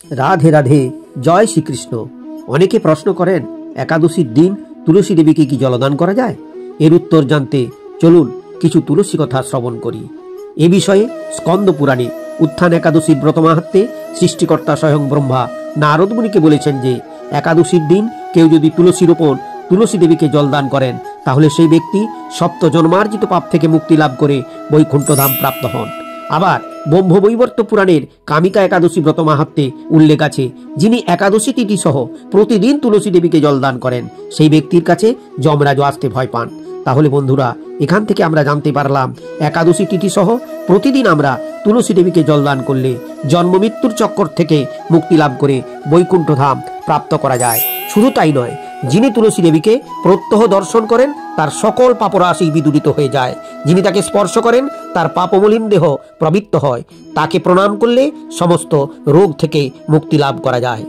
রাধে রাধে, জয় শ্রীকৃষ্ণ। অনেকে প্রশ্ন করেন, একাদশীর দিন তুলসী দেবীকে কি জলদান করা যায়? এর উত্তর জানতে চলুন কিছু তুলসী কথা শ্রবণ করি। এ বিষয়ে স্কন্দ পুরাণে উত্থান একাদশীর ব্রত মাহাত্ম্যে সৃষ্টিকর্তা স্বয়ং ব্রহ্মা নারদ মুনিকে বলেছেন যে একাদশীর দিন কেউ যদি তুলসী রোপণ তুলসী দেবীকে জলদান করেন তাহলে সেই ব্যক্তি সপ্ত জন্মার্জিত পাপ থেকে মুক্তি লাভ করে বৈকুণ্ঠধাম প্রাপ্ত হন। আবার ব্রহ্মবৈবর্ত পুরাণের কামিকা একাদশী ব্রত মাহাত্ম্যে উল্লেখ আছে, যিনি একাদশী তিথি সহ প্রতিদিন তুলসী দেবীকে জলদান করেন সেই ব্যক্তির কাছে যমরাজও আসতে ভয় পান। তাহলে বন্ধুরা, এখান থেকে আমরা জানতে পারলাম একাদশী তিথি সহ প্রতিদিন আমরা তুলসী দেবীকে জলদান করলে জন্ম মৃত্যুর চক্কর থেকে মুক্তি লাভ করে বৈকুণ্ঠ ধাম প্রাপ্ত করা যায়। শুধু তাই নয়, যিনি তুলসী দেবীকে প্রত্যহ দর্শন করেন তার সকল পাপরাশি বিদূরিত হয়ে যায়। যিনি তাকে স্পর্শ করেন তার পাপমলিন দেহ পবিত্র হয়। তাকে প্রণাম করলে সমস্ত রোগ থেকে মুক্তি লাভ করা যায়।